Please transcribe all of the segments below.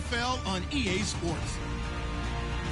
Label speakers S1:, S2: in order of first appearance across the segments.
S1: NFL on EA Sports.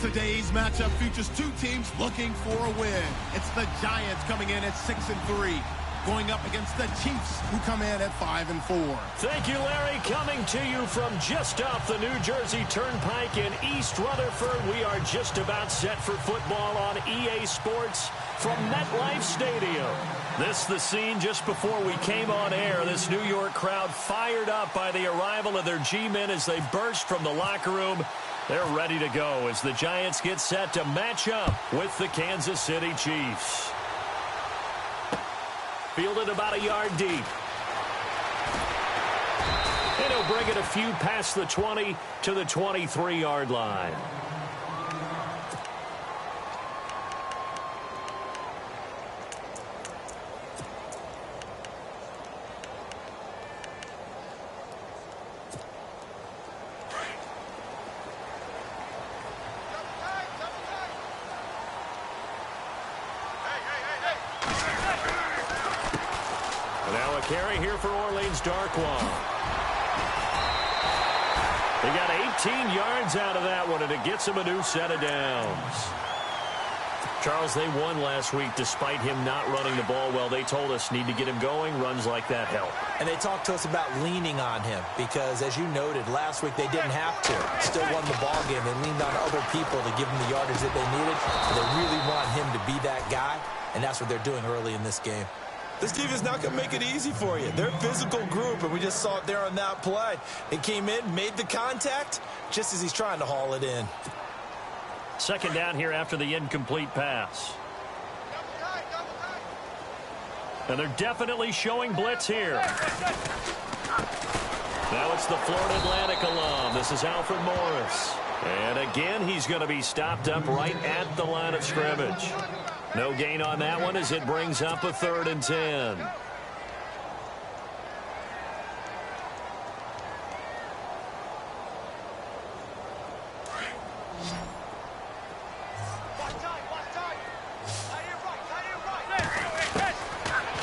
S1: Today's matchup features two teams looking for a win. It's the Giants coming in at 6-3, going up against the Chiefs, who come in at 5-4.
S2: Thank you, Larry. Coming to you from just off the New Jersey Turnpike in East Rutherford, we are just about set for football on EA Sports from MetLife Stadium. This the scene just before we came on air. This New York crowd fired up by the arrival of their G-men as they burst from the locker room. They're ready to go as the Giants get set to match up with the Kansas City Chiefs. Fielded about a yard deep. And he'll bring it a few past the 20 to the 23-yard line. Carry here for Orleans Darkwa. They got 18 yards out of that one, and it gets them a new set of downs. Charles, they won last week despite him not running the ball well. They told us need to get him going. Runs like that help. And they talked to us about leaning on him because, as you noted, last week they didn't have to. Still won the ball game. They leaned on other people to give them the yardage that they needed. They really want him to be that guy, and that's what they're doing early in this game.
S3: This defense is not going to make it easy for you. They're a physical group, and we just saw it there on that play. It came in, made the contact, just as he's trying to haul it in.
S2: Second down here after the incomplete pass. And they're definitely showing blitz here. Now it's the Florida Atlantic alum. This is Alfred Morris. And again, he's going to be stopped up right at the line of scrimmage. No gain on that one as it brings up a 3rd and 10.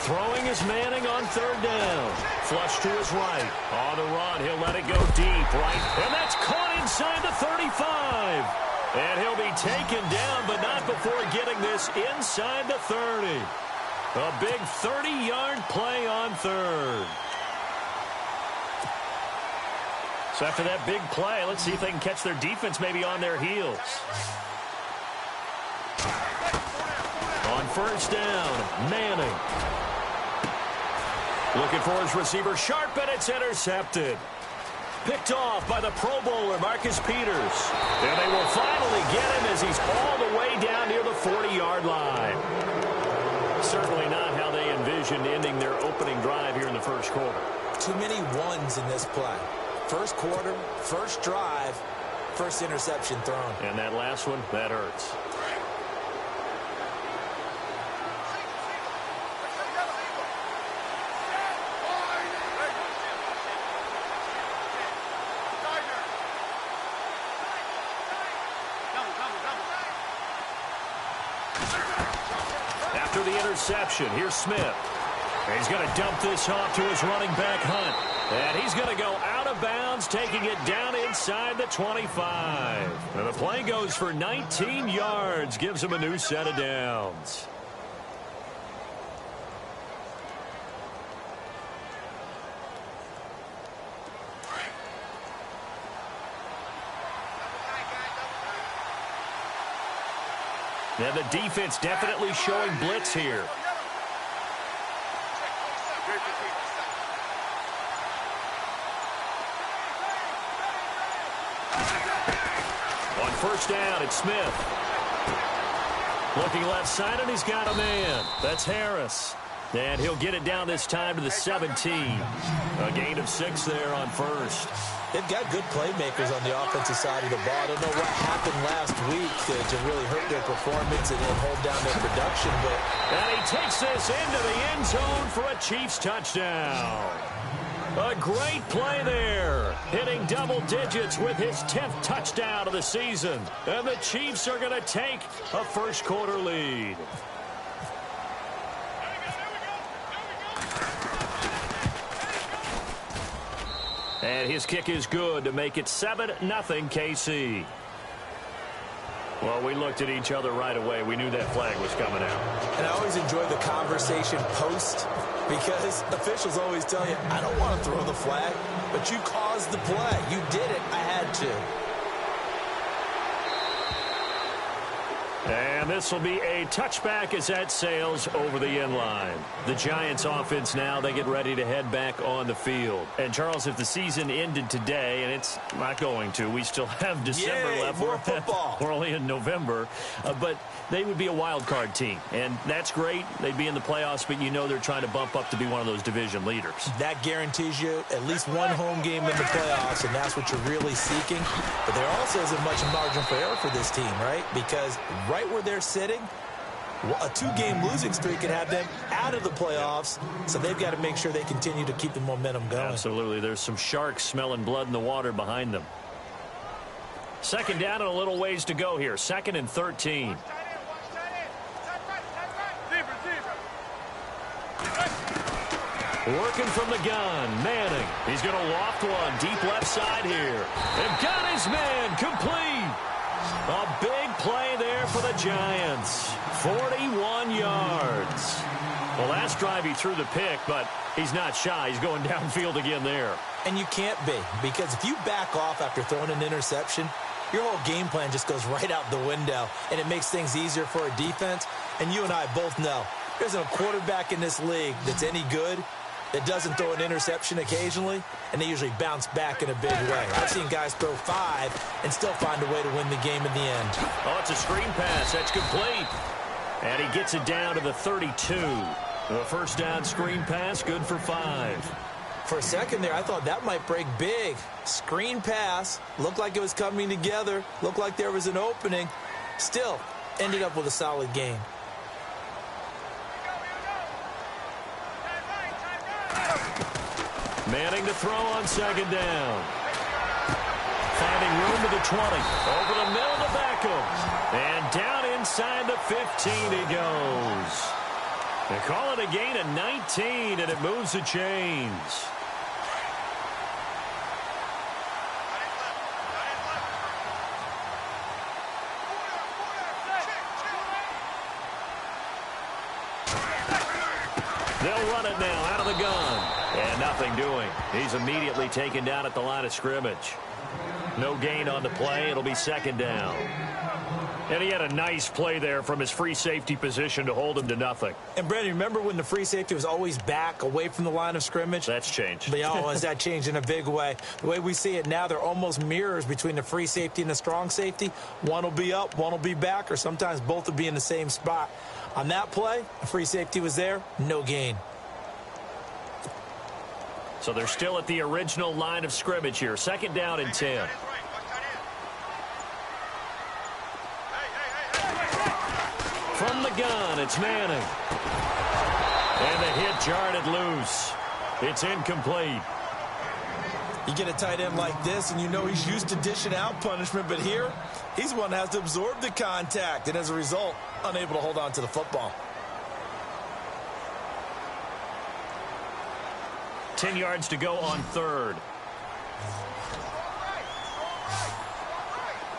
S2: Throwing is Manning on 3rd down. Flush to his right. On the run, he'll let it go deep right. And that's caught inside the 35. And he'll be taken down, but not before getting this inside the 30. A big 30-yard play on 3rd. So after that big play, let's see if they can catch their defense maybe on their heels. On 1st down, Manning. Looking for his receiver, Sharp, and it's intercepted. Picked off by the Pro Bowler, Marcus Peters. And they will finally get him as he's all the way down near the 40-yard line. Certainly not how they envisioned ending their opening drive here in the first quarter.
S3: Too many ones in this play. First quarter, first drive, first interception thrown.
S2: And that last one, that hurts. After the interception, here's Smith. And he's going to dump this off to his running back, Hunt. And he's going to go out of bounds, taking it down inside the 25. And the play goes for 19 yards, gives him a new set of downs. And the defense definitely showing blitz here. On 1st down, it's Smith. Looking left side, and he's got a man. That's Harris. And he'll get it down this time to the 17. A gain of 6 there on 1st.
S3: They've got good playmakers on the offensive side of the ball. I don't know what happened last week to really hurt their performance and hold down their production.
S2: And he takes this into the end zone for a Chiefs touchdown. A great play there. Hitting double digits with his 10th touchdown of the season. And the Chiefs are going to take a first quarter lead. And his kick is good to make it 7-0 KC. Well, we looked at each other right away. We knew that flag was coming out.
S3: And I always enjoy the conversation post because officials always tell you, I don't want to throw the flag, but you caused the play. You did it. I had to.
S2: And this will be a touchback as that sails over the end line. The Giants offense now, they get ready to head back on the field. And, Charles, if the season ended today, and it's not going to, we still have December left.
S3: More football.
S2: We're only in November. But they would be a wild card team. And that's great. They'd be in the playoffs, but you know they're trying to bump up to be one of those division leaders. That
S3: guarantees you at least one home game in the playoffs, and that's what you're really seeking. But there also isn't much margin for error for this team, right? Because right where they're sitting, a 2-game losing streak could have them out of the playoffs, so they've got to make sure they continue to keep the momentum going.
S2: Absolutely. There's some sharks smelling blood in the water behind them. Second down and a little ways to go here. 2nd and 13. Working from the gun, Manning. He's going to loft one deep left side here. They've got his man complete. A big play there for the Giants. 41 yards. Well, last drive he threw the pick, but he's not shy. He's going downfield again there.
S3: And you can't be, because if you back off after throwing an interception, your whole game plan just goes right out the window, and it makes things easier for a defense. And you and I both know there isn't a quarterback in this league that's any good that doesn't throw an interception occasionally, and they usually bounce back in a big way. I've seen guys throw 5 and still find a way to win the game in the end.
S2: Oh, it's a screen pass. That's complete. And he gets it down to the 32. A first down screen pass, good for 5.
S3: For a second there, I thought that might break big. Screen pass, looked like it was coming together, looked like there was an opening. Still, ended up with a solid game.
S2: Manning to throw on 2nd down. Finding room to the 20. Over the middle to Beckham. And down inside the 15 he goes. They call it a gain of 19, and it moves the chains. They'll run it now out of the gun. And nothing doing. He's immediately taken down at the line of scrimmage. No gain on the play. It'll be 2nd down. And he had a nice play there from his free safety position to hold him to nothing.
S3: And, Brandon, remember when the free safety was always back away from the line of scrimmage?
S2: That's changed.
S3: But, has that changed in a big way? The way we see it now, they're almost mirrors between the free safety and the strong safety. One will be up, one will be back, or sometimes both will be in the same spot. On that play, the free safety was there, no gain.
S2: So they're still at the original line of scrimmage here. 2nd down and 10. From the gun, it's Manning. And the hit jarred it loose. It's incomplete.
S3: You get a tight end like this, and you know he's used to dishing out punishment, but here, he's the one that has to absorb the contact, and as a result, unable to hold on to the football.
S2: 10 yards to go on 3rd.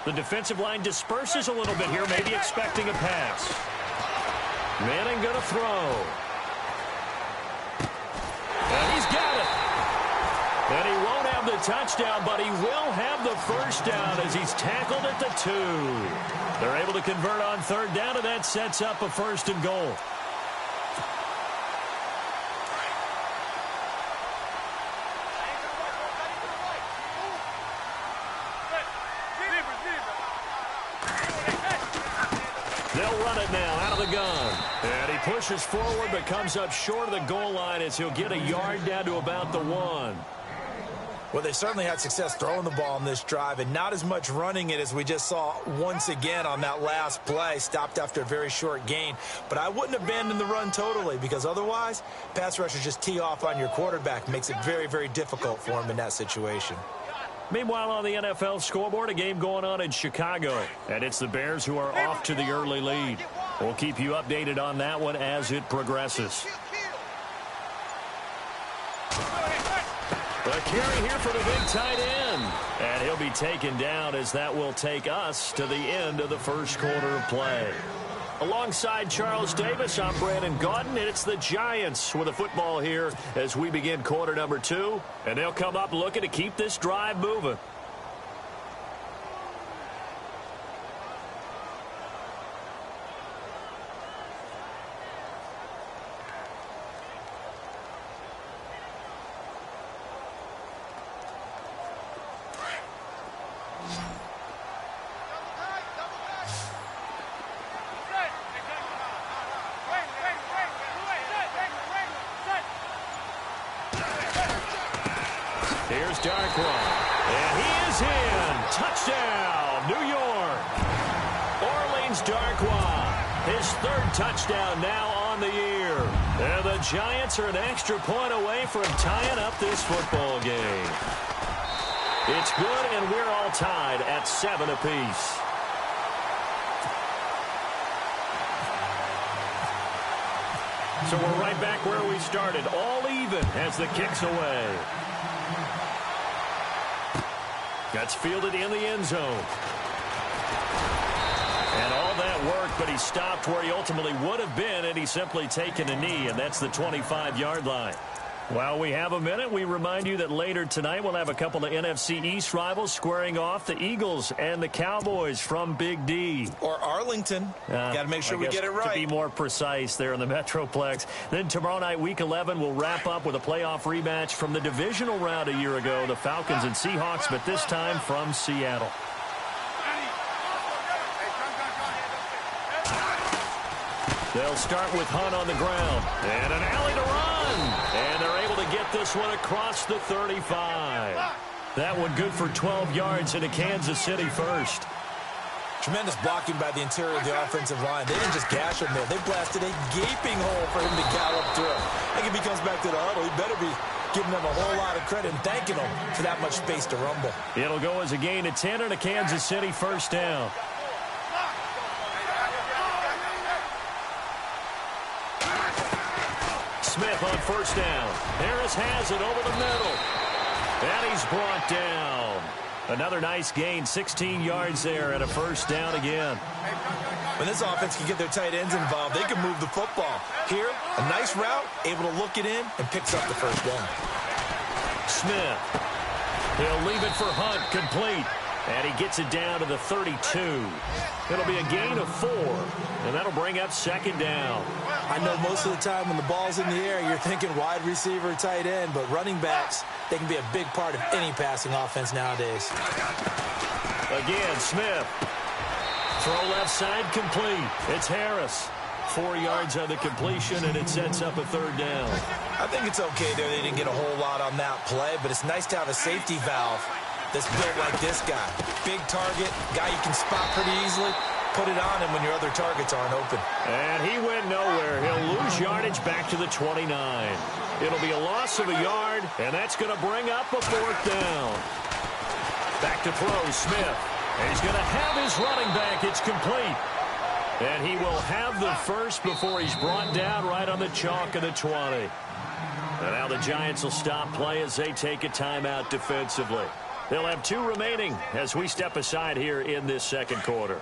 S2: The defensive line disperses a little bit here, maybe expecting a pass. Manning going to throw. And he's got it. And he won't have the touchdown, but he will have the first down as he's tackled at the 2. They're able to convert on 3rd down, and that sets up a 1st and goal. They'll run it now out of the gun. And he pushes forward but comes up short of the goal line as he'll get a yard down to about the 1.
S3: Well, they certainly had success throwing the ball on this drive and not as much running it as we just saw once again on that last play. Stopped after a very short gain. But I wouldn't abandon the run totally because otherwise, pass rushers just tee off on your quarterback. Makes it very, very difficult for him in that situation.
S2: Meanwhile, on the NFL scoreboard, a game going on in Chicago. And it's the Bears who are off to the early lead. We'll keep you updated on that one as it progresses. A carry here for the big tight end. And he'll be taken down as that will take us to the end of the first quarter of play. Alongside Charles Davis, I'm Brandon Gaudin, and it's the Giants with the football here as we begin quarter number 2. And they'll come up looking to keep this drive moving. Here's Darkwa, and he is in. Touchdown, New York. Orleans Darkwa, his 3rd touchdown now on the year. And the Giants are an extra point away from tying up this football game. It's good, and we're all tied at 7 apiece. So we're right back where we started, all even as the kick's away. That's fielded in the end zone. And all that work, but he stopped where he ultimately would have been, and he's simply taken a knee, and that's the 25-yard line. While we have a minute, we remind you that later tonight we'll have a couple of NFC East rivals squaring off, the Eagles and the Cowboys from Big D.
S3: Or Arlington. Got to make sure we get it right.
S2: To be more precise there in the Metroplex. Then tomorrow night, Week 11, we'll wrap up with a playoff rematch from the divisional round a year ago, the Falcons and Seahawks, but this time from Seattle. They'll start with Hunt on the ground. And an alley to run. And they're able to get this one across the 35. That one good for 12 yards into Kansas City first.
S3: Tremendous blocking by the interior of the offensive line. They didn't just gash him there. They blasted a gaping hole for him to gallop through. I think if he comes back to the huddle, he better be giving them a whole lot of credit and thanking them for that much space to rumble.
S2: It'll go as a gain of 10 and a Kansas City first down. Smith on first down. Harris has it over the middle. And he's brought down. Another nice gain, 16 yards there and a first down again.
S3: When this offense can get their tight ends involved, they can move the football. Here, a nice route, able to look it in, and picks up the first down.
S2: Smith. He'll leave it for Hunt, complete. And he gets it down to the 32. It'll be a gain of 4, and that'll bring up second down.
S3: I know most of the time when the ball's in the air, you're thinking wide receiver, tight end, but running backs, they can be a big part of any passing offense nowadays.
S2: Again, Smith. Throw left side, complete. It's Harris. 4 yards on the completion, and it sets up a third down.
S3: I think it's okay there. They didn't get a whole lot on that play, but it's nice to have a safety valve that's built like this guy. Big target, guy you can spot pretty easily. Put it on him when your other targets aren't open.
S2: And he went nowhere. He'll lose yardage back to the 29. It'll be a loss of a yard, and that's going to bring up a fourth down. Back to throw, Smith. And he's going to have his running back. It's complete. And he will have the first before he's brought down right on the chalk of the 20. And now the Giants will stop play as they take a timeout defensively. They'll have 2 remaining as we step aside here in this second quarter.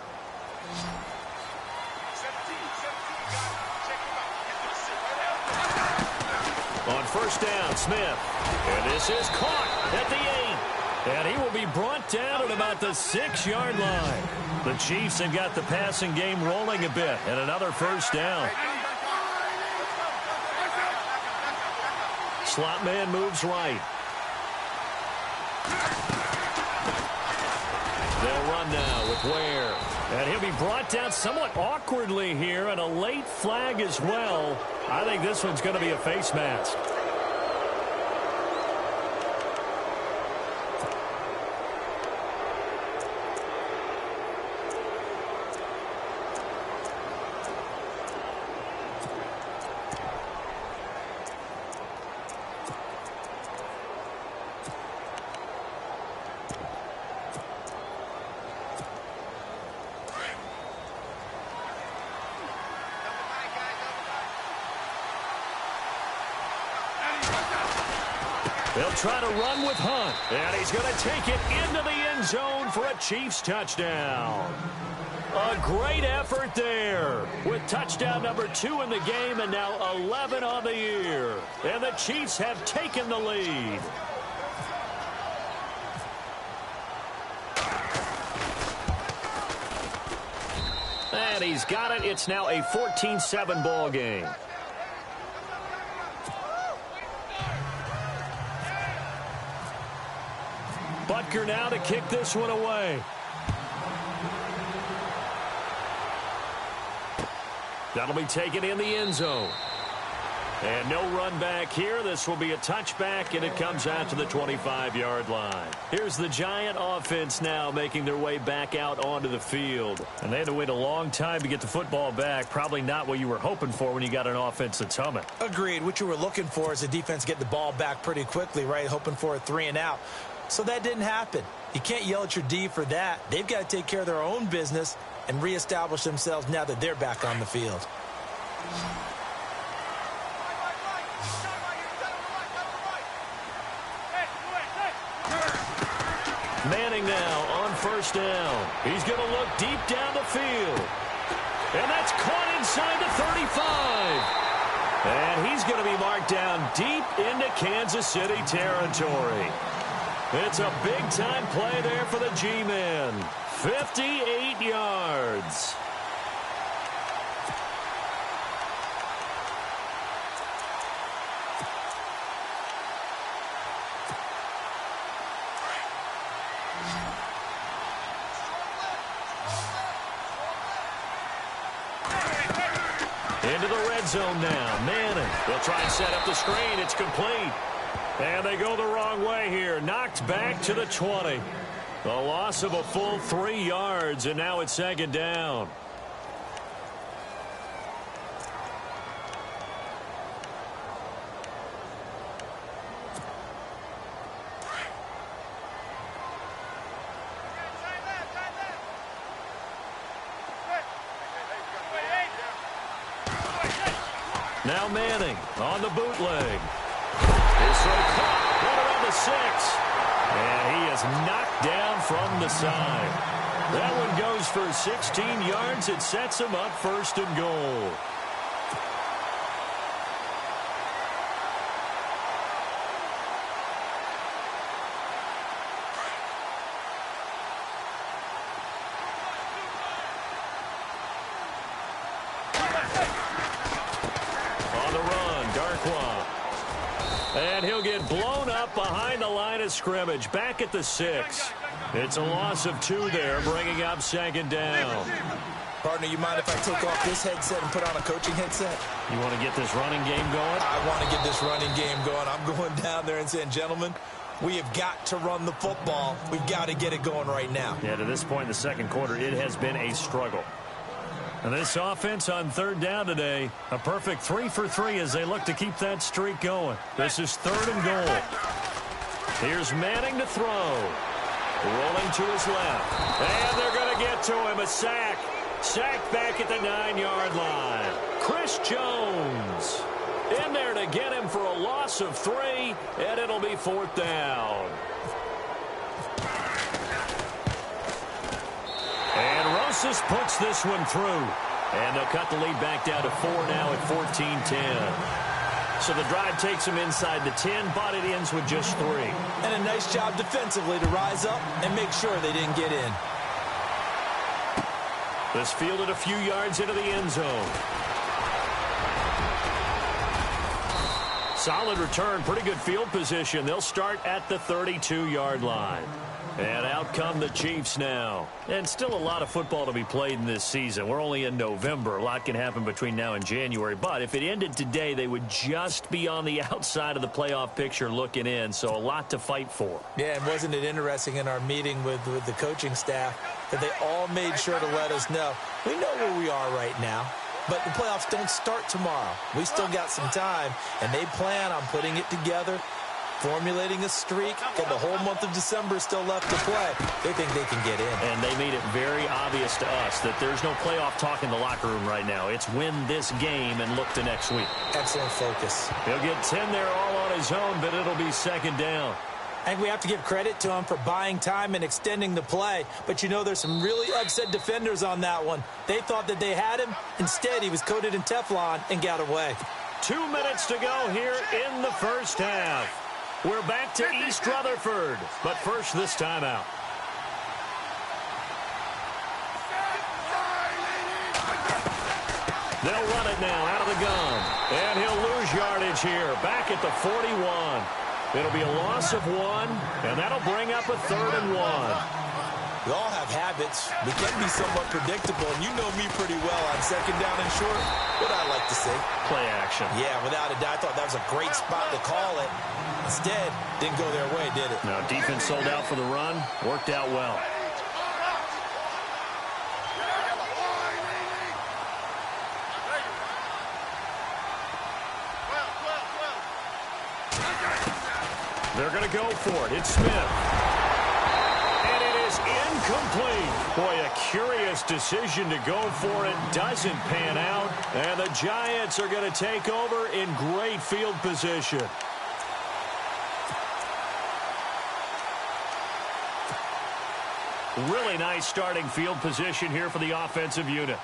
S2: On first down, Smith. And this is caught at the 8. And he will be brought down at about the 6-yard line. The Chiefs have got the passing game rolling a bit. And another first down. Slot man moves right. They'll run now with Ware. And he'll be brought down somewhat awkwardly here, and a late flag as well. I think this one's going to be a face mask. They'll try to run with Hunt. And he's going to take it into the end zone for a Chiefs touchdown. A great effort there with touchdown number 2 in the game and now 11 on the year. And the Chiefs have taken the lead. And he's got it. It's now a 14-7 ball game. Butker now to kick this one away. That'll be taken in the end zone. And no run back here. This will be a touchback, and it comes out to the 25-yard line. Here's the Giant offense now making their way back out onto the field. And they had to wait a long time to get the football back. Probably not what you were hoping for when you got an offense that's humming.
S3: Agreed. What you were looking for is the defense get the ball back pretty quickly, right? Hoping for a 3-and-out. So that didn't happen. You can't yell at your D for that. They've got to take care of their own business and reestablish themselves now that they're back on the field.
S2: Manning now on first down. He's going to look deep down the field. And that's caught inside the 35. And he's going to be marked down deep into Kansas City territory. It's a big-time play there for the G-men. 58 yards. Into the red zone now. Manning will try and set up the screen. It's complete. And they go the wrong way here. Knocked back to the 20. The loss of a full 3 yards, and now it's second down. Now Manning on the bootleg. Is so caught. Right around the 6. And he is knocked down from the side. That one goes for 16 yards. It sets him up first and goal. And he'll get blown up behind the line of scrimmage. Back at the 6. It's a loss of 2 there, bringing up second down.
S3: Partner, you mind if I take off this headset and put on a coaching headset?
S2: You want to get this running game going?
S3: I want to get this running game going. I'm going down there and saying, gentlemen, we have got to run the football. We've got to get it going right now.
S2: Yeah, to this point in the second quarter, it has been a struggle. And this offense on third down today, a perfect 3 for 3 as they look to keep that streak going. This is third and goal. Here's Manning to throw. Rolling to his left. And they're going to get to him. A sack. Sacked back at the 9-yard line. Chris Jones in there to get him for a loss of 3, and it'll be fourth down. And Rosas puts this one through. And they'll cut the lead back down to 4 now at 14-10. So the drive takes them inside the 10, but it ends with just 3.
S3: And a nice job defensively to rise up and make sure they didn't get in.
S2: This fielded a few yards into the end zone. Solid return, pretty good field position. They'll start at the 32-yard line. And out come the Chiefs now. And still a lot of football to be played in this season. We're only in November. A lot can happen between now and January. But if it ended today, they would just be on the outside of the playoff picture looking in. So a lot to fight for.
S3: Yeah, and wasn't it interesting in our meeting with the coaching staff that they all made sure to let us know, we know where we are right now. But the playoffs don't start tomorrow. We still got some time, and they plan on putting it together formulating a streak, and the whole month of December is still left to play. They think they can get in.
S2: And they made it very obvious to us that there's no playoff talk in the locker room right now. It's win this game and look to next week.
S3: Excellent focus.
S2: He'll get 10 there all on his own, but it'll be second down.
S3: I think we have to give credit to him for buying time and extending the play. But, you know, there's some really upset defenders on that one. They thought that they had him. Instead, he was coated in Teflon and got away.
S2: 2 minutes to go here in the first half. We're back to East Rutherford. But first, this timeout. They'll run it now out of the gun. And he'll lose yardage here. Back at the 41. It'll be a loss of 1, and that'll bring up a 3rd and 1.
S3: We all have habits. We can be somewhat predictable, and you know me pretty well on second down and short. What I like to see.
S2: Play action.
S3: Yeah, without a doubt. I thought that was a great spot to call it. Instead, didn't go their way, did it?
S2: Now, defense sold out for the run. Worked out well. They're going to go for it. It's Smith. And it is incomplete. Boy, a curious decision to go for it. Doesn't pan out. And the Giants are going to take over in great field position. Really nice starting field position here for the offensive unit.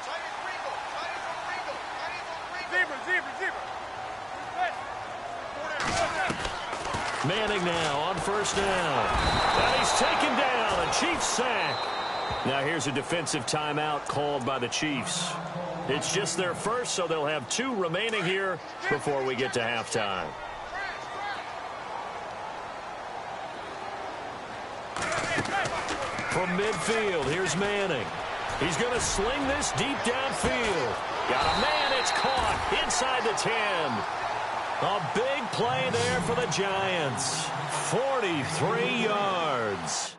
S2: Manning now on first down. And he's taken down. A Chiefs sack. Now here's a defensive timeout called by the Chiefs. It's just their first, so they'll have 2 remaining here before we get to halftime. From midfield, here's Manning. He's going to sling this deep downfield. Got a man, it's caught inside the 10. A big play there for the Giants. 43 yards.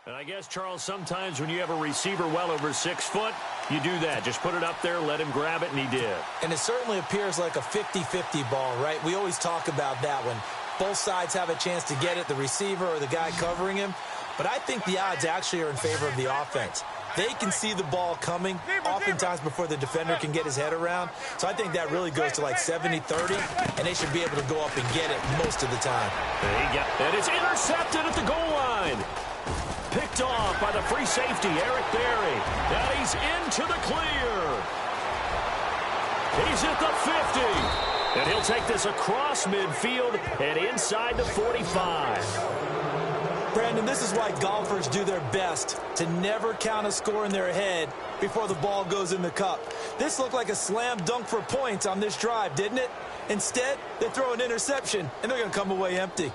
S2: And I guess, Charles, sometimes when you have a receiver well over 6 foot, you do that. Just put it up there, let him grab it, and he did.
S3: And it certainly appears like a 50-50 ball, right? We always talk about that when both sides have a chance to get it, the receiver or the guy covering him. But I think the odds actually are in favor of the offense. They can see the ball coming oftentimes before the defender can get his head around. So I think that really goes to like 70-30, and they should be able to go up and get it most of the time.
S2: And it's intercepted at the goal line. Picked off by the free safety, Eric Berry. And he's into the clear. He's at the 50. And he'll take this across midfield and inside the 45.
S3: Brandon, this is why golfers do their best to never count a score in their head before the ball goes in the cup. This looked like a slam dunk for points on this drive, didn't it? Instead, they throw an interception, and they're going to come away empty.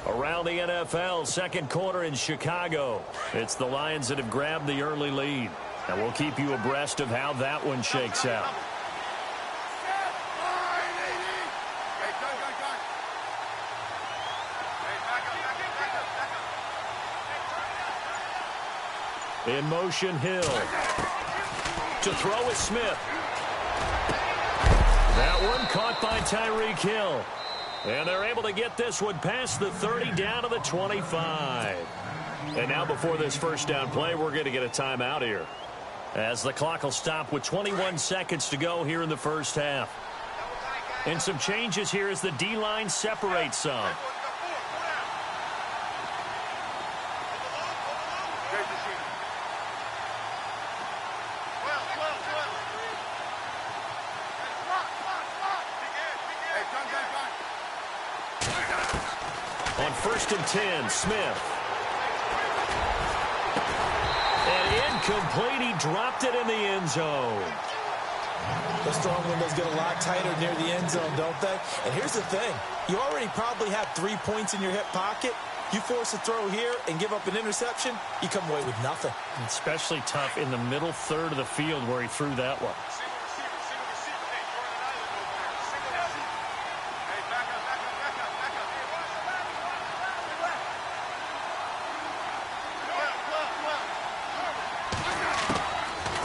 S2: Around the NFL, second quarter in Chicago. It's the Lions that have grabbed the early lead. And we'll keep you abreast of how that one shakes out. In motion, Hill. To throw is Smith. That one caught by Tyreek Hill. And they're able to get this one past the 30 down to the 25. And now before this first down play, we're going to get a timeout here, as the clock will stop with 21 seconds to go here in the first half. And some changes here as the D-line separates some. On 1st and 10, Smith. And Incomplete. He dropped it in the end zone.
S3: Those throwing windows get a lot tighter near the end zone, don't they? And here's the thing. You already probably have 3 points in your hip pocket. You force a throw here and give up an interception, you come away with nothing.
S2: Especially tough in the middle third of the field where he threw that one.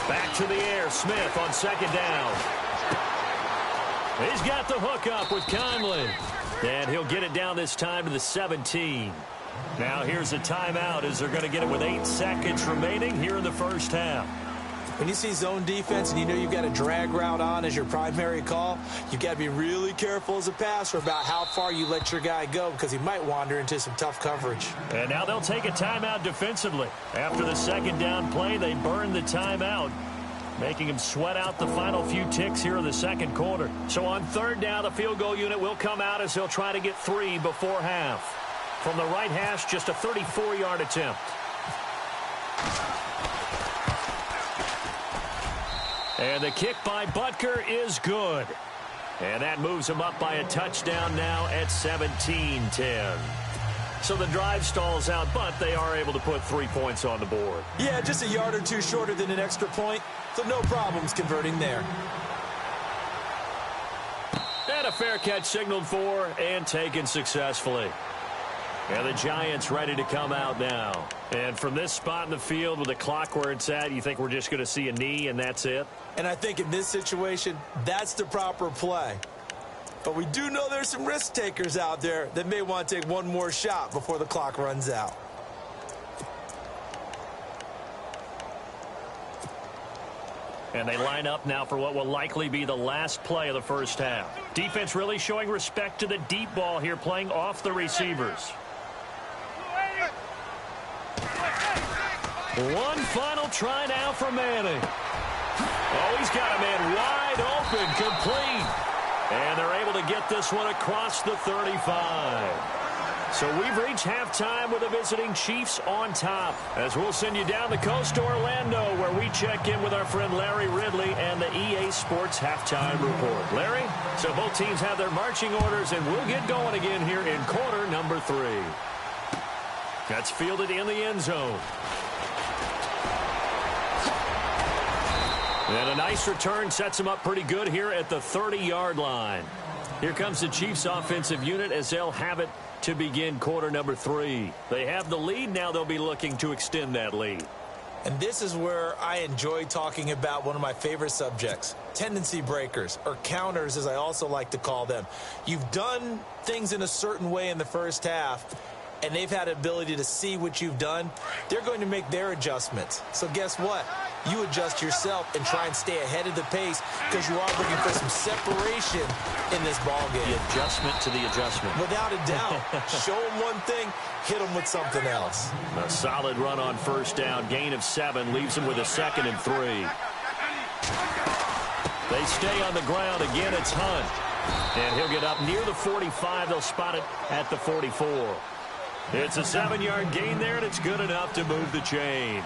S2: Back to the air, Smith on second down. He's got the hook up with Conley. And he'll get it down this time to the 17. Now here's a timeout as they're going to get it with 8 seconds remaining here in the first half.
S3: When you see zone defense and you know you've got a drag route on as your primary call, you've got to be really careful as a passer about how far you let your guy go because he might wander into some tough coverage.
S2: And now they'll take a timeout defensively. After the second down play, they burn the timeout, making him sweat out the final few ticks here in the second quarter. So on third down, the field goal unit will come out as they'll try to get 3 before half. From the right hash, just a 34-yard attempt. And the kick by Butker is good. And that moves him up by a touchdown now at 17-10. So the drive stalls out, but they are able to put 3 points on the board.
S3: Yeah, just a yard or two shorter than an extra point, so no problems converting there.
S2: And a fair catch signaled for and taken successfully. And the Giants ready to come out now. And from this spot in the field with the clock where it's at, you think we're just going to see a knee and that's it?
S3: And I think in this situation, that's the proper play. But we do know there's some risk takers out there that may want to take one more shot before the clock runs out.
S2: And they line up now for what will likely be the last play of the first half. Defense really showing respect to the deep ball here, playing off the receivers. One final try now for Manning. Oh, he's got a man wide open, complete. And they're able to get this one across the 35. So we've reached halftime with the visiting Chiefs on top. As we'll send you down the coast to Orlando, where we check in with our friend Larry Ridley and the EA Sports Halftime Report. Larry, so both teams have their marching orders, and we'll get going again here in quarter number 3. That's fielded in the end zone. And a nice return sets him up pretty good here at the 30-yard line. Here comes the Chiefs offensive unit as they'll have it to begin quarter number 3. They have the lead. Now they'll be looking to extend that lead.
S3: And this is where I enjoy talking about one of my favorite subjects, tendency breakers, or counters as I also like to call them. You've done things in a certain way in the first half, and they've had the ability to see what you've done. They're going to make their adjustments. So guess what? You adjust yourself and try and stay ahead of the pace because you are looking for some separation in this ball game.
S2: The adjustment to the adjustment.
S3: Without a doubt. Show them one thing, hit them with something else.
S2: A solid run on first down. Gain of 7 leaves them with a 2nd and 3. They stay on the ground. Again, it's Hunt. And he'll get up near the 45. They'll spot it at the 44. It's a 7-yard gain there, and it's good enough to move the chains.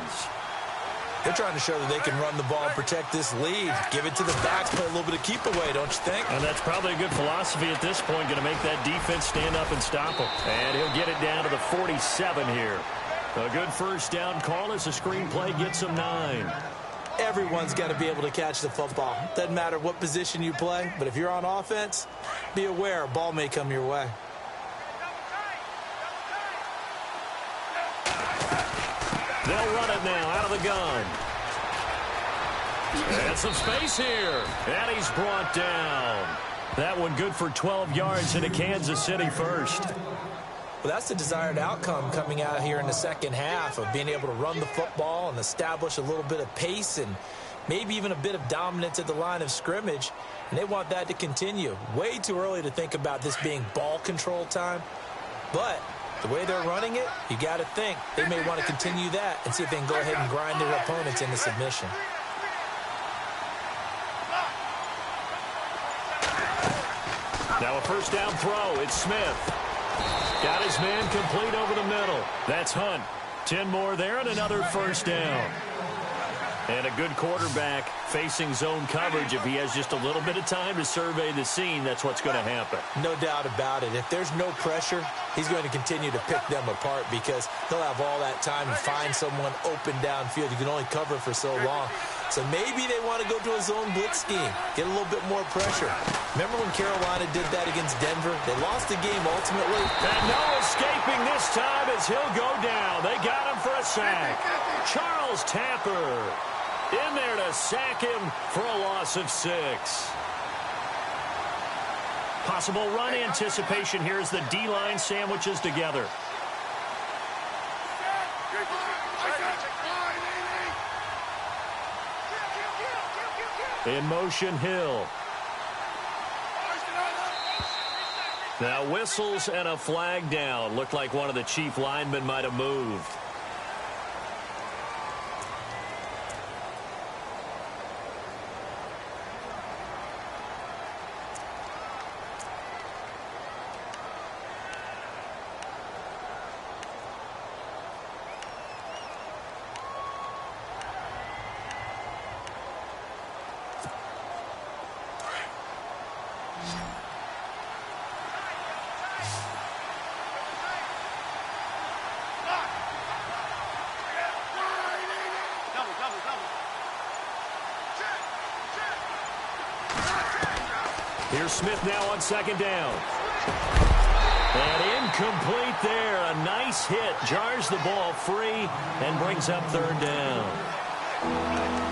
S3: They're trying to show that they can run the ball and protect this lead. Give it to the backs, play a little bit of keep away, don't you think?
S2: And that's probably a good philosophy at this point, going to make that defense stand up and stop him. And he'll get it down to the 47 here. A good first down call as the screenplay gets him 9.
S3: Everyone's got to be able to catch the football. Doesn't matter what position you play, but if you're on offense, be aware a ball may come your way.
S2: They'll run it now out of the gun. And some space here. And he's brought down. That one good for 12 yards into Kansas City first.
S3: Well, that's the desired outcome coming out here in the second half of being able to run the football and establish a little bit of pace and maybe even a bit of dominance at the line of scrimmage. And they want that to continue. Way too early to think about this being ball control time. But the way they're running it, you got to think they may want to continue that and see if they can go ahead and grind their opponents into submission.
S2: Now a first down throw. It's Smith. Got his man complete over the middle. That's Hunt. 10 more there and another first down. And a good quarterback facing zone coverage. If he has just a little bit of time to survey the scene, that's what's going to happen.
S3: No doubt about it. If there's no pressure, he's going to continue to pick them apart because he'll have all that time to find someone open downfield. You can only cover for so long. So maybe they want to go to a zone blitz scheme, get a little bit more pressure. Remember when Carolina did that against Denver? They lost the game ultimately.
S2: And no escaping this time as he'll go down. They got him for a sack. Charles Tapper in there to sack him for a loss of 6. Possible run anticipation here as the D-line sandwiches together. In motion, Hill. Now whistles and a flag down. Looked like one of the chief linemen might have moved. Here's Smith now on second down. And incomplete there. A nice hit. Jars the ball free and brings up third down.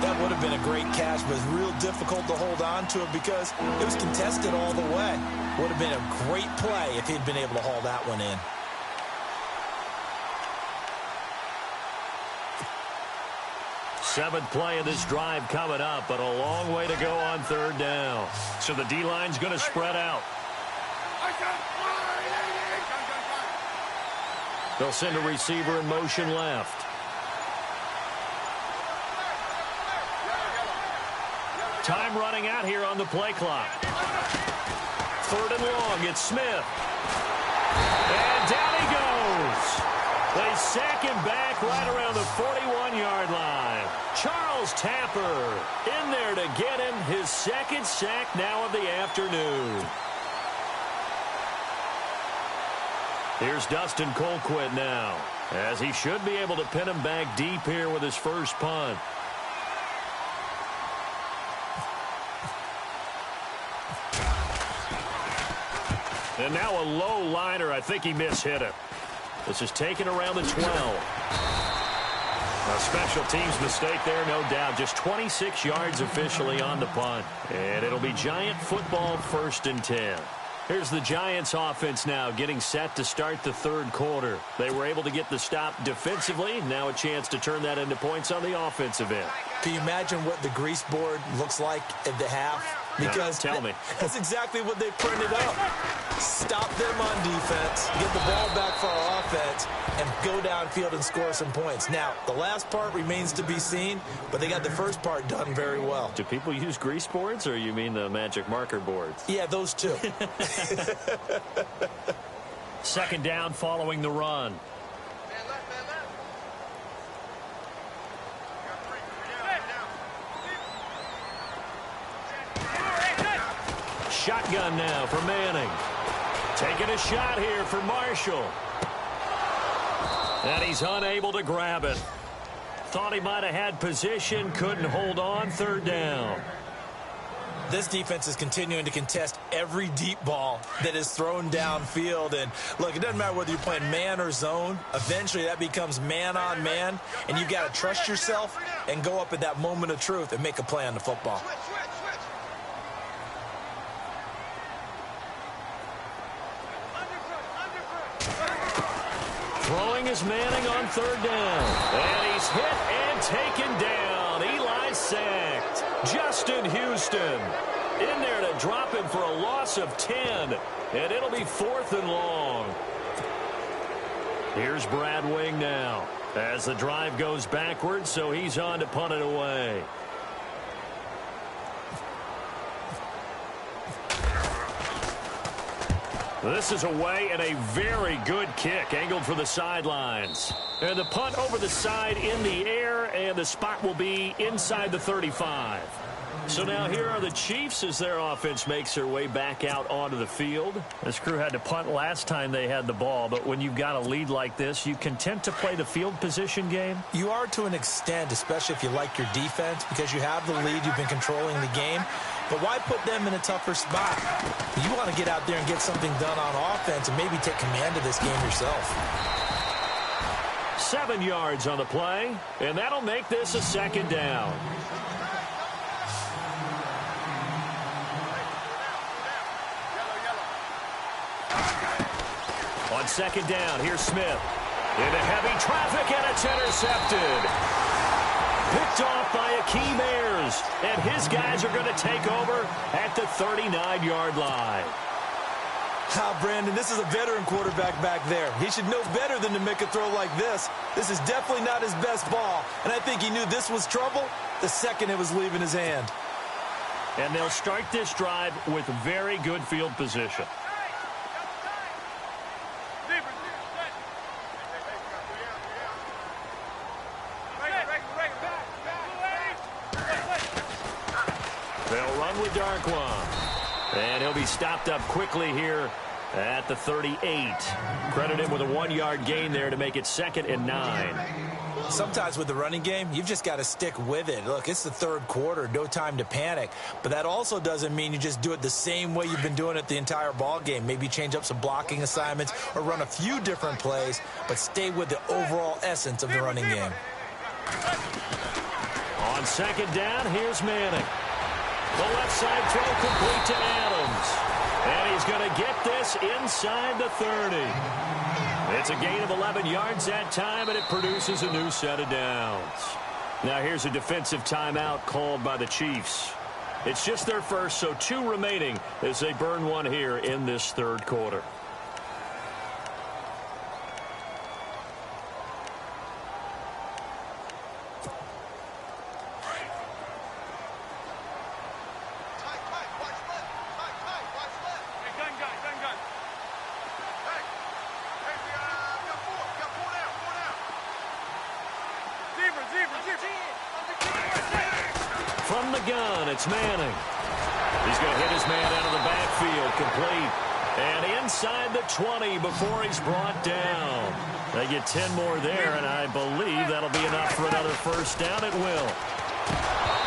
S3: That would have been a great catch, but it's real difficult to hold on to it because it was contested all the way. Would have been a great play if he'd been able to haul that one in.
S2: Seventh play of this drive coming up, but a long way to go on third down. So the D-line's going to spread out. They'll send a receiver in motion left. Time running out here on the play clock. Third and long, it's Smith. And down he goes. They sack him back right around the 41-yard line. Charles Tapper in there to get him his second sack now of the afternoon. Here's Dustin Colquitt now, as he should be able to pin him back deep here with his first punt. And now a low liner. I think he mishit it. This is taken around the 12. A special teams mistake there, no doubt. Just 26 yards officially on the punt. And it'll be Giant football, 1st and 10. Here's the Giants offense now getting set to start the third quarter. They were able to get the stop defensively. Now a chance to turn that into points on the offensive end.
S3: Can you imagine what the grease board looks like at the half? Because
S2: tell me.
S3: That's exactly what they printed up. Stop them on defense, get the ball back for our offense, and go downfield and score some points. Now, the last part remains to be seen, but they got the first part done very well.
S2: Do people use grease boards, or you mean the magic marker boards?
S3: Yeah, those two.
S2: Second down following the run. Shotgun now for Manning. Taking a shot here for Marshall. And he's unable to grab it. Thought he might have had position, couldn't hold on, third down.
S3: This defense is continuing to contest every deep ball that is thrown downfield. And, look, it doesn't matter whether you're playing man or zone. Eventually that becomes man on man, and you've got to trust yourself and go up at that moment of truth and make a play on the football.
S2: Throwing is Manning on third down. And he's hit and taken down. Eli sacked. Justin Houston in there to drop him for a loss of 10. And it'll be 4th and long. Here's Brad Wing now as the drive goes backwards, so he's on to punt it away. This is away and a very good kick angled for the sidelines. And the punt over the side in the air. there, and the spot will be inside the 35. So now here are the Chiefs as their offense makes their way back out onto the field. This crew had to punt last time they had the ball, but when you've got a lead like this, you content to play the field position game?
S3: You are to an extent, especially if you like your defense, because you have the lead, you've been controlling the game. But why put them in a tougher spot? You want to get out there and get something done on offense and maybe take command of this game yourself.
S2: 7 yards on the play, and that'll make this a second down. On second down, here's Smith. Into heavy traffic, and it's intercepted. Picked off by Akeem Ayers, and his guys are going to take over at the 39-yard line.
S3: Brandon, this is a veteran quarterback back there. He should know better than to make a throw like this. This is definitely not his best ball, and I think he knew this was trouble the second it was leaving his hand.
S2: And they'll start this drive with very good field position. They'll run with Darkwa. And he'll be stopped up quickly here at the 38. Credit him with a 1-yard gain there to make it 2nd and 9.
S3: Sometimes with the running game, you've just got to stick with it. Look, it's the third quarter, no time to panic. But that also doesn't mean you just do it the same way you've been doing it the entire ball game. Maybe change up some blocking assignments or run a few different plays, but stay with the overall essence of the running game.
S2: On second down, here's Manning. The left side throw complete to Adams. And he's going to get this inside the 30. It's a gain of 11 yards that time, and it produces a new set of downs. Now here's a defensive timeout called by the Chiefs. It's just their first, so 2 remaining as they burn one here in this third quarter. From the gun, it's Manning. He's going to hit his man out of the backfield, complete. And inside the 20 before he's brought down. They get 10 more there, and I believe that'll be enough for another first down. It will.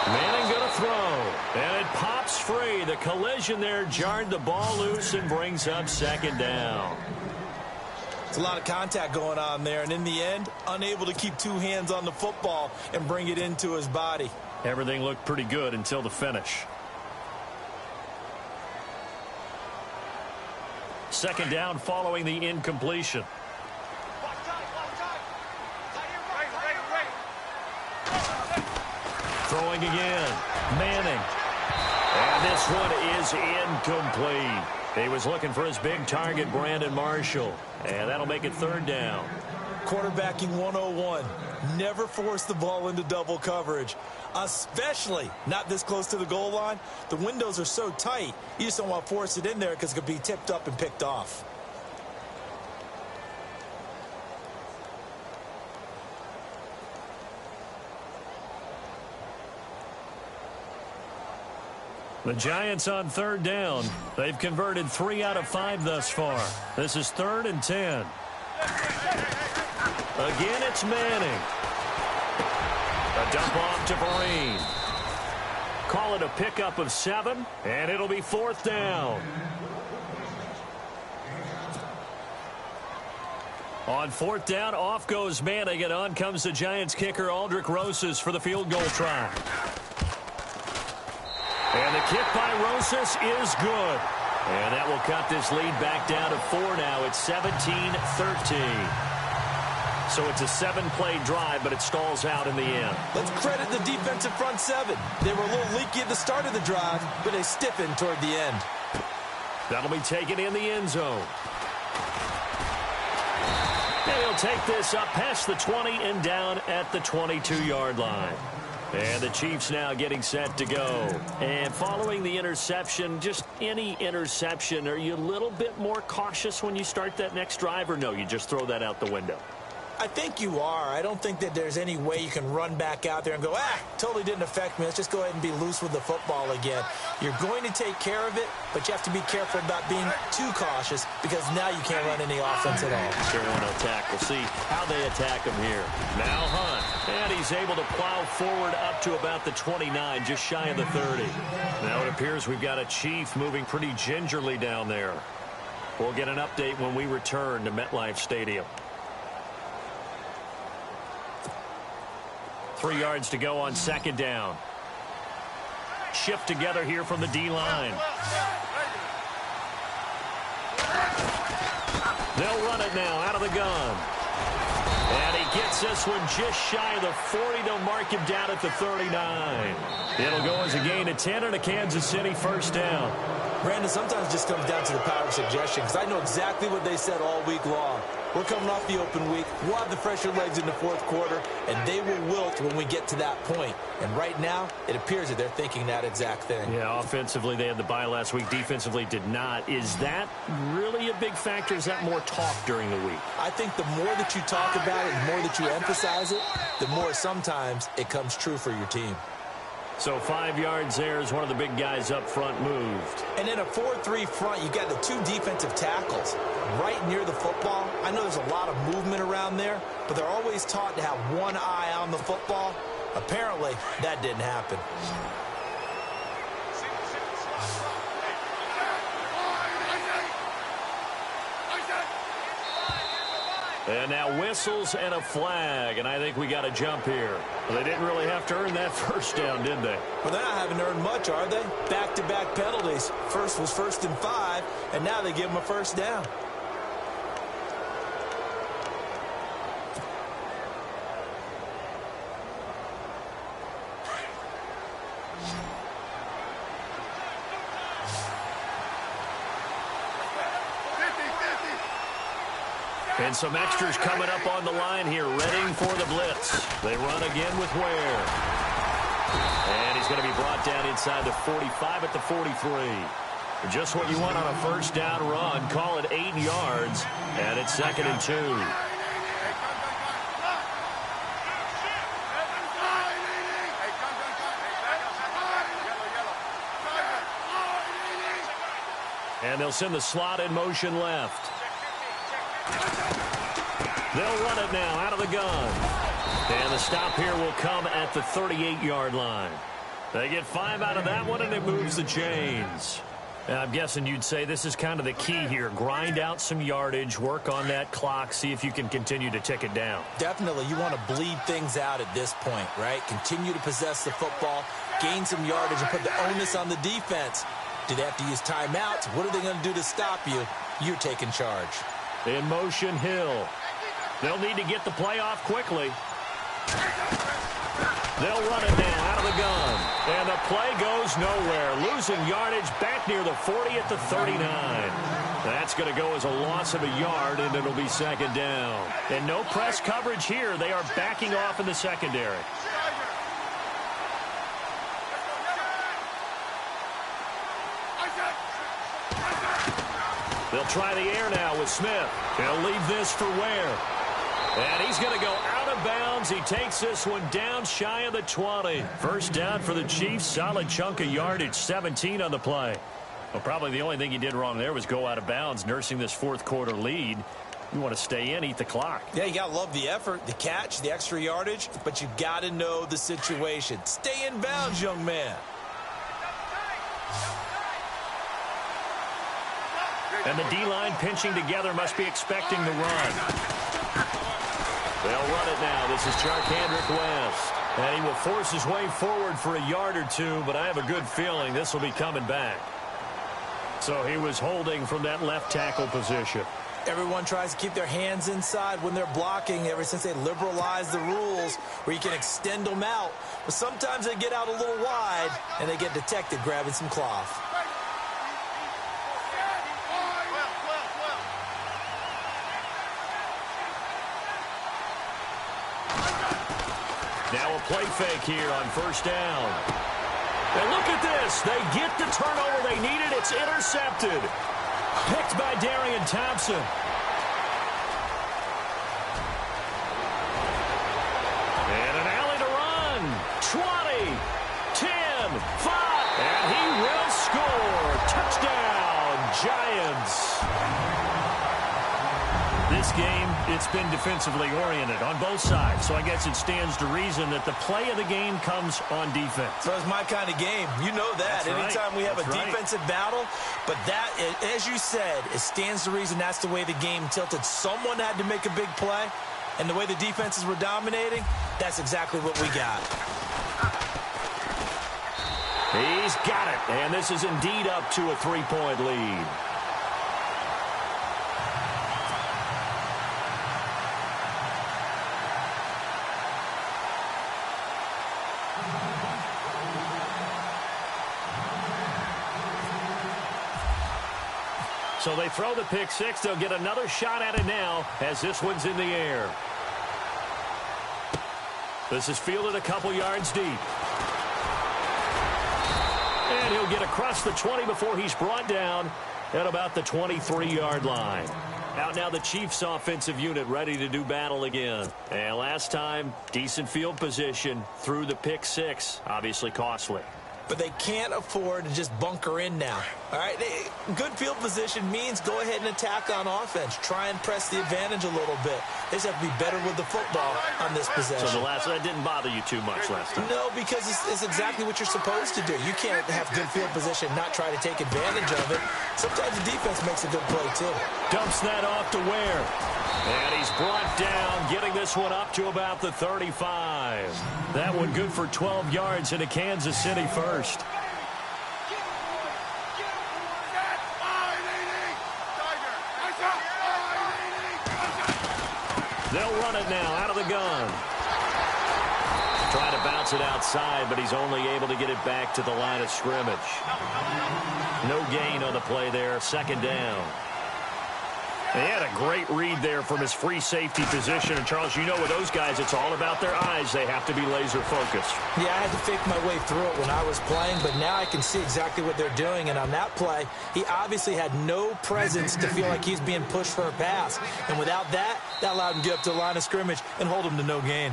S2: Manning going to throw. And it pops free. The collision there jarred the ball loose and brings up 2nd down.
S3: It's a lot of contact going on there, and in the end, unable to keep 2 hands on the football and bring it into his body.
S2: Everything looked pretty good until the finish. 2nd down following the incompletion. Throwing again. Manning. And this one is incomplete. He was looking for his big target, Brandon Marshall. And that'll make it 3rd down.
S3: Quarterbacking 101. Never force the ball into double coverage, especially not this close to the goal line. The windows are so tight, you just don't want to force it in there because it could be tipped up and picked off.
S2: The Giants on 3rd down. They've converted 3 out of 5 thus far. This is 3rd and 10. Again, it's Manning. A dump off to Vereen. Call it a pickup of 7, and it'll be 4th down. On 4th down, off goes Manning, and on comes the Giants kicker, Aldrich Rosas, for the field goal try. And the kick by Rosas is good. And that will cut this lead back down to 4 now. It's 17-13. So it's a 7-play drive, but it stalls out in the end.
S3: Let's credit the defensive front 7. They were a little leaky at the start of the drive, but they stiffened toward the end.
S2: That'll be taken in the end zone. And he'll take this up past the 20 and down at the 22-yard line. And the Chiefs now getting set to go. And following the interception, just any interception, are you a little bit more cautious when you start that next drive, or no, you just throw that out the window?
S3: I think you are. I don't think that there's any way you can run back out there and go, totally didn't affect me. Let's just go ahead and be loose with the football again. You're going to take care of it, but you have to be careful about being too cautious because now you can't run any offense at all.
S2: Sure want to attack. We'll see how they attack him here. Now Hunt, and he's able to plow forward up to about the 29, just shy of the 30. Now it appears we've got a Chief moving pretty gingerly down there. We'll get an update when we return to MetLife Stadium. 3 yards to go on second down. Shift together here from the D-line. They'll run it now out of the gun. And he gets this one just shy of the 40. They'll mark him down at the 39. It'll go as a gain of 10 and a Kansas City first down.
S3: Brandon, sometimes it just comes down to the power of suggestion because I know exactly what they said all week long. We're coming off the open week. We'll have the fresher legs in the fourth quarter, and they will wilt when we get to that point. And right now, it appears that they're thinking that exact thing.
S2: Yeah, offensively, they had the bye last week. Defensively, did not. Is that really a big factor? Is that more talk during the week?
S3: I think the more that you talk about it, the more that you emphasize it, the more sometimes it comes true for your team.
S2: So 5 yards there as one of the big guys up front moved.
S3: And in a 4-3 front, you got the 2 defensive tackles right near the football. I know there's a lot of movement around there, but they're always taught to have one eye on the football. Apparently, that didn't happen.
S2: And now whistles and a flag, and I think we got a jump here. Well, they didn't really have to earn that first down, did they?
S3: Well, they're not having to earn much, are they? Back-to-back penalties. First was 1st and 5, and now they give them a first down.
S2: And some extras coming up on the line here, readying for the blitz. They run again with Ware. And he's going to be brought down inside the 45 at the 43. Just what you want on a first down run. Call it 8 yards, and it's 2nd and 2. And they'll send the slot in motion left. They'll run it now out of the gun. And the stop here will come at the 38-yard line. They get 5 out of that one, and it moves the chains. And I'm guessing you'd say this is kind of the key here. Grind out some yardage, work on that clock, see if you can continue to tick it down.
S3: Definitely. You want to bleed things out at this point, right? Continue to possess the football, gain some yardage, and put the onus on the defense. Do they have to use timeouts? What are they going to do to stop you? You're taking charge.
S2: In motion, Hill. They'll need to get the play off quickly. They'll run it now out of the gun. And the play goes nowhere. Losing yardage back near the 40 at the 39. That's going to go as a loss of a yard, and it'll be 2nd down. And no press coverage here. They are backing off in the secondary. They'll try the air now with Smith. He'll leave this for Ware. And he's going to go out of bounds. He takes this one down shy of the 20. First down for the Chiefs. Solid chunk of yardage, 17 on the play. Well, probably the only thing he did wrong there was go out of bounds, nursing this fourth quarter lead. You want to stay in, eat the clock.
S3: Yeah, you got to love the effort, the catch, the extra yardage, but you got to know the situation. Stay in bounds, young man.
S2: And the D-line pinching together must be expecting the run. They'll run it now. This is Charkandrick West. And he will force his way forward for a yard or two, but I have a good feeling this will be coming back. So he was holding from that left tackle position.
S3: Everyone tries to keep their hands inside when they're blocking ever since they liberalized the rules where you can extend them out. But sometimes they get out a little wide and they get detected grabbing some cloth.
S2: Now a play fake here on first down. And look at this. They get the turnover they needed. It's intercepted. Picked by Darian Thompson. Giants. This game, it's been defensively oriented on both sides, so I guess it stands to reason that the play of the game comes on defense.
S3: So it's my kind of game. You know that.
S2: That's
S3: Anytime
S2: right.
S3: we have
S2: That's
S3: a
S2: right.
S3: defensive battle, but that, as you said, it stands to reason that's the way the game tilted. Someone had to make a big play, and the way the defenses were dominating, that's exactly what we got.
S2: He's got it, and this is indeed up to a 3-point lead. So they throw the pick six. They'll get another shot at it now as this one's in the air. This is fielded a couple yards deep. And he'll get across the 20 before he's brought down at about the 23-yard line. Out now the Chiefs offensive unit ready to do battle again. And last time, decent field position through the pick six. Obviously costly.
S3: But they can't afford to just bunker in now. All right, good field position means go ahead and attack on offense. Try and press the advantage a little bit. They just have to be better with the football on this possession.
S2: So that didn't bother you too much last time?
S3: No, because it's exactly what you're supposed to do. You can't have good field position, not try to take advantage of it. Sometimes the defense makes a good play, too.
S2: Dumps that off to Ware. And he's brought down, getting this one up to about the 35. That one good for 12 yards into Kansas City first. They'll run it now out of the gun. Trying to bounce it outside, but he's only able to get it back to the line of scrimmage. No gain on the play there, second down. He had a great read there from his free safety position. And, Charles, you know with those guys, it's all about their eyes. They have to be laser focused.
S3: Yeah, I had to fake my way through it when I was playing, but now I can see exactly what they're doing. And on that play, he obviously had no presence to feel like he's being pushed for a pass. And without that, that allowed him to get up to the line of scrimmage and hold him to no gain.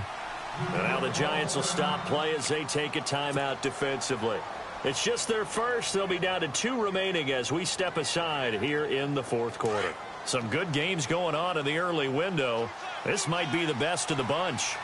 S2: And now the Giants will stop play as they take a timeout defensively. It's just their first. They'll be down to 2 remaining as we step aside here in the fourth quarter. Some good games going on in the early window. This might be the best of the bunch.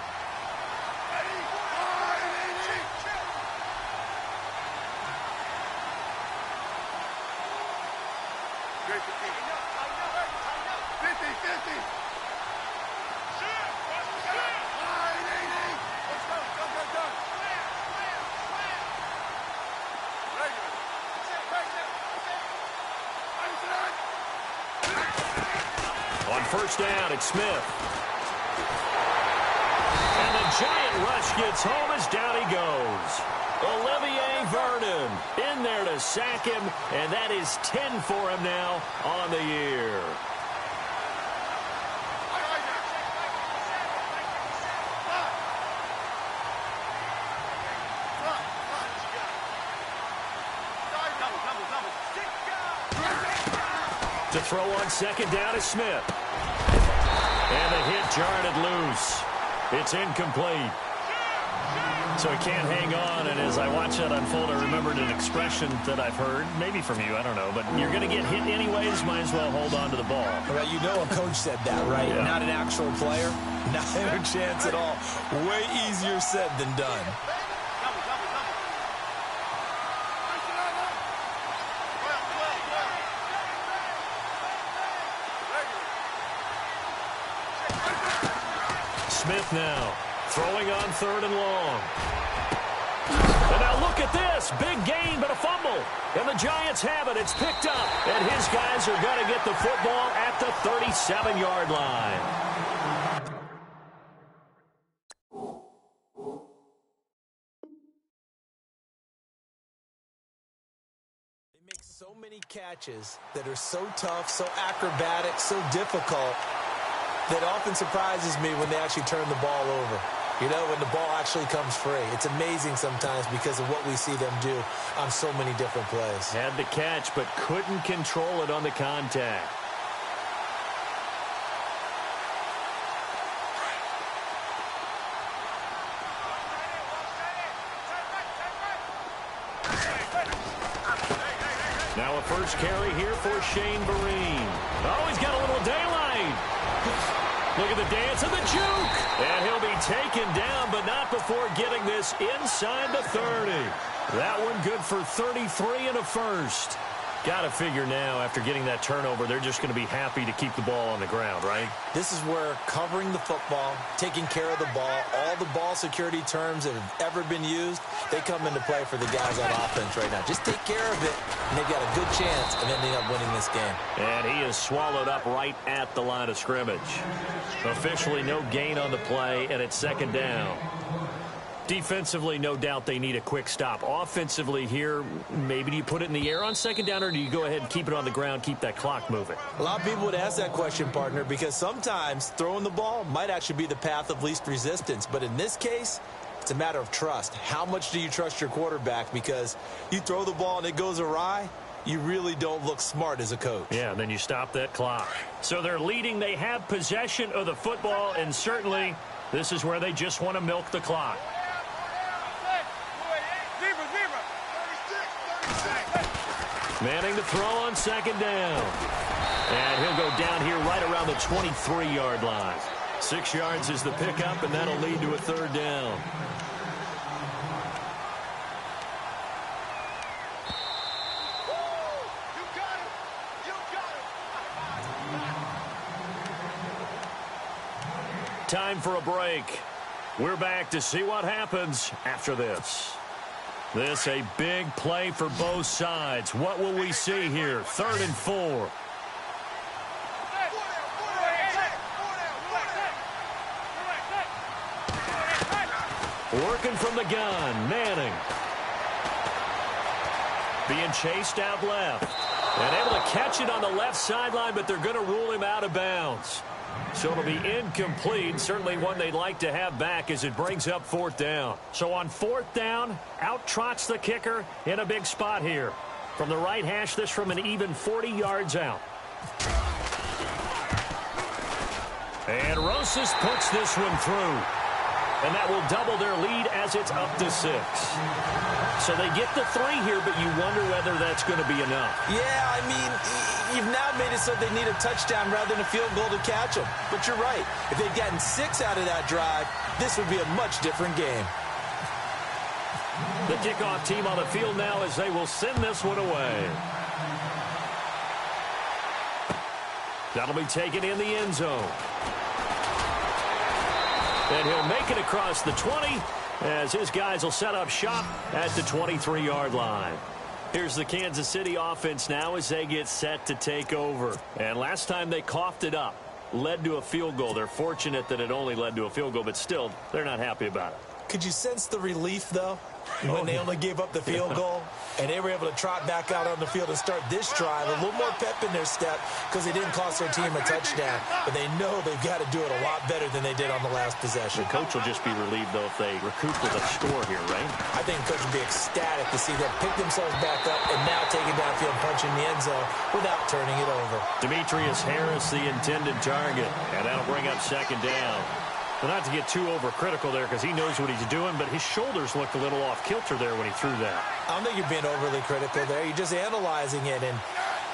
S2: On first down, it's Smith. And the Giant rush gets home as down he goes. Olivier Vernon in there to sack him, and that is 10 for him now on the year. To throw on second down is Smith. And the hit jarred it loose. It's incomplete. So he can't hang on, and as I watch that unfold, I remembered an expression that I've heard, maybe from you, I don't know, but you're going to get hit anyways, might as well hold on to the ball.
S3: Well, you know a coach said that, right?
S2: Yeah.
S3: Not an actual player. Not a chance at all. Way easier said than done.
S2: Smith now throwing on third and long. And now look at this. Big gain, but a fumble. And the Giants have it. It's picked up. And his guys are going to get the football at the 37-yard line.
S3: They make so many catches that are so tough, so acrobatic, so difficult, that often surprises me when they actually turn the ball over. You know, when the ball actually comes free. It's amazing sometimes because of what we see them do on so many different plays.
S2: Had the catch, but couldn't control it on the contact. Now a 1st first carry here for Shane Vereen. Oh, he's got a little daylight. Look at the dance and the juke. And he'll be taken down, but not before getting this inside the 30. That one good for 33 and a first. Got to figure now, after getting that turnover, they're just going to be happy to keep the ball on the ground, right?
S3: This is where covering the football, taking care of the ball, all the ball security terms that have ever been used, they come into play for the guys on offense right now. Just take care of it, and they've got a good chance of ending up winning this game.
S2: And he is swallowed up right at the line of scrimmage. Officially no gain on the play, and it's second down. Defensively, no doubt they need a quick stop. Offensively here, maybe do you put it in the air on second down, or do you go ahead and keep it on the ground, keep that clock moving?
S3: A lot of people would ask that question, partner, because sometimes throwing the ball might actually be the path of least resistance. But in this case, it's a matter of trust. How much do you trust your quarterback? Because you throw the ball and it goes awry, you really don't look smart as a coach.
S2: Yeah, and then you stop that clock. So they're leading. They have possession of the football, and certainly this is where they just want to milk the clock. Manning to throw on second down. And he'll go down here right around the 23-yard line. 6 yards is the pickup, and that'll lead to a third down. Time for a break. We're back to see what happens after this. This a big play for both sides. What will we see here? 3rd and 4. Working from the gun, Manning. Being chased out left. And able to catch it on the left sideline, but they're going to rule him out of bounds. So it'll be incomplete, certainly one they'd like to have back as it brings up 4th down. So on 4th down, out trots the kicker in a big spot here. From the right hash, this from an even 40 yards out. And Rosas puts this one through. And that will double their lead as it's up to 6. So they get the 3 here, but you wonder whether that's going to be enough.
S3: Yeah, I mean, you've now made it so they need a touchdown rather than a field goal to catch them. But you're right. If they'd gotten 6 out of that drive, this would be a much different game.
S2: The kickoff team on the field now as they will send this one away. That'll be taken in the end zone. And he'll make it across the 20 as his guys will set up shop at the 23-yard line. Here's the Kansas City offense now as they get set to take over. And last time they coughed it up, led to a field goal. They're fortunate that it only led to a field goal, but still, they're not happy about it.
S3: Could you sense the relief, though, when they only gave up the field goal and they were able to trot back out on the field and start this drive? A little more pep in their step because they didn't cost their team a touchdown, but they know they've got to do it a lot better than they did on the last possession.
S2: The coach will just be relieved, though, if they recoup with a score here, right?
S3: I think the coach will be ecstatic to see them pick themselves back up and now take it downfield, punching the end zone without turning it over.
S2: Demetrius Harris, the intended target, and that'll bring up second down. Well, not to get too overcritical there because he knows what he's doing, but his shoulders looked a little off kilter there when he threw that.
S3: I don't think you're being overly critical there. You're just analyzing it, and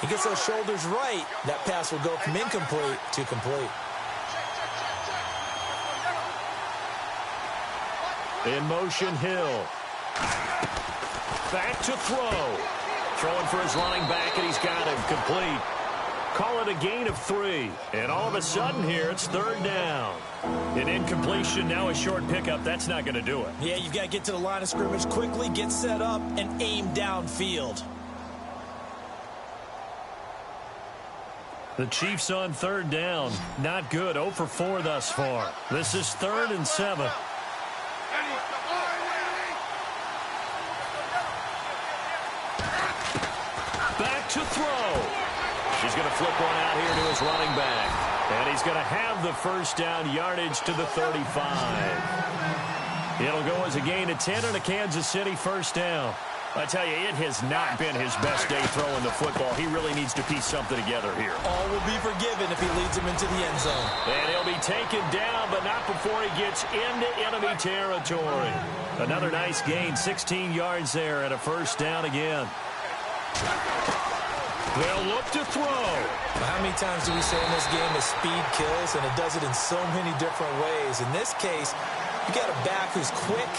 S3: he gets those shoulders right. That pass will go from incomplete to complete.
S2: In motion, Hill. Back to throw. Throwing for his running back, and he's got him complete. Call it a gain of 3. And all of a sudden here, it's 3rd down. An incompletion, now a short pickup. That's not going to do it.
S3: Yeah, you've got to get to the line of scrimmage quickly, get set up, and aim downfield.
S2: The Chiefs on 3rd down. Not good. 0 for 4 thus far. This is 3rd and 7. Back to throw. He's going to flip one out here to his running back. And he's going to have the first down, yardage to the 35. It'll go as a gain of 10 and a Kansas City first down. I tell you, it has not been his best day throwing the football. He really needs to piece something together here.
S3: All will be forgiven if he leads him into the end zone.
S2: And he'll be taken down, but not before he gets into enemy territory. Another nice gain, 16 yards there, and a first down again. They'll look to throw.
S3: Well, how many times do we say in this game that speed kills, and it does it in so many different ways? In this case, you got a back who's quick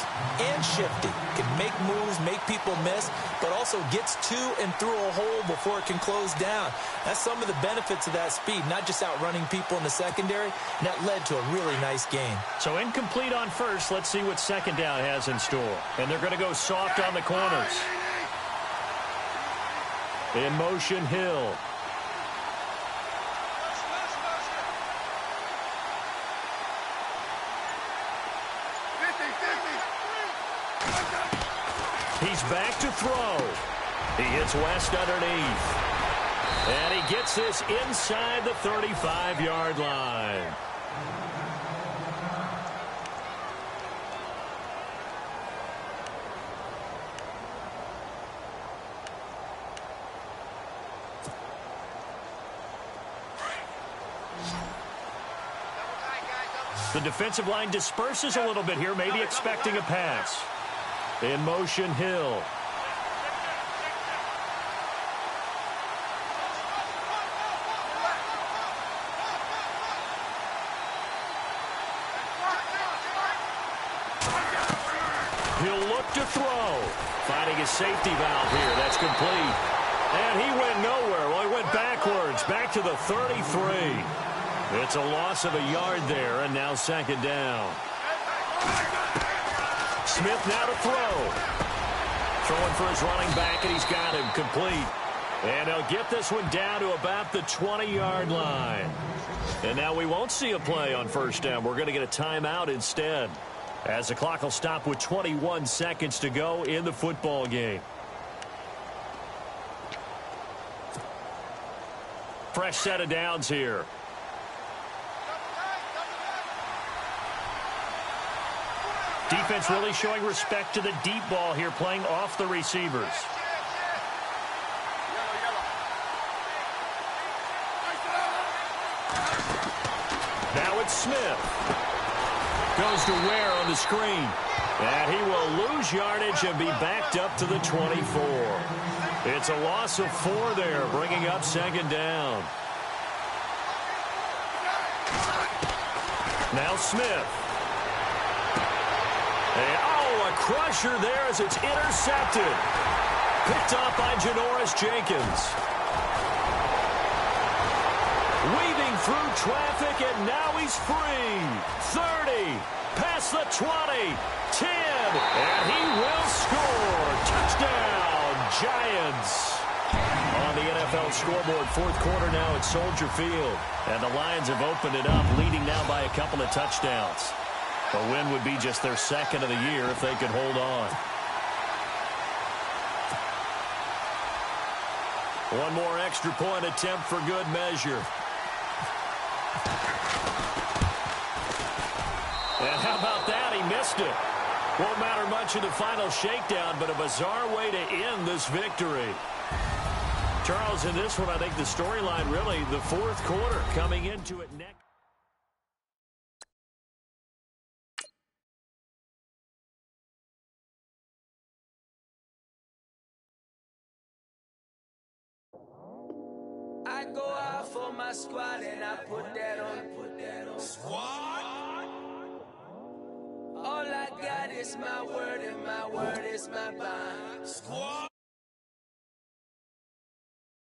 S3: and shifty, can make moves, make people miss, but also gets to and through a hole before it can close down. That's some of the benefits of that speed, not just outrunning people in the secondary, and that led to a really nice game.
S2: So incomplete on first. Let's see what second down has in store. And they're going to go soft on the corners. In motion, Hill. He's back to throw. He hits West underneath. And he gets this inside the 35-yard line. The defensive line disperses a little bit here, maybe expecting a pass. In motion, Hill. He'll look to throw. Finding his safety valve here. That's complete. And he went nowhere. Well, he went backwards. Back to the 33. It's a loss of a yard there, and now second down. Smith now to throw. Throwing for his running back, and he's got him complete. And he'll get this one down to about the 20-yard line. And now we won't see a play on first down. We're going to get a timeout instead, as the clock will stop with 21 seconds to go in the football game. Fresh set of downs here. Defense really showing respect to the deep ball here, playing off the receivers. Now it's Smith. Goes to Ware on the screen. And he will lose yardage and be backed up to the 24. It's a loss of 4 there, bringing up second down. Now Smith. And, oh, a crusher there as it's intercepted. Picked off by Janoris Jenkins. Weaving through traffic, and now he's free. 30, past the 20, 10, and he will score. Touchdown, Giants. On the NFL scoreboard, fourth quarter now at Soldier Field. And the Lions have opened it up, leading now by a couple of touchdowns. A win would be just their second of the year if they could hold on. One more extra point attempt for good measure. And how about that? He missed it. Won't matter much in the final shakedown, but a bizarre way to end this victory. Charles, in this one, I think the storyline really, the fourth quarter coming into it next.
S4: I go out for my squad and I put that on. Squad? All I got is my word and my word is my bond. Squad?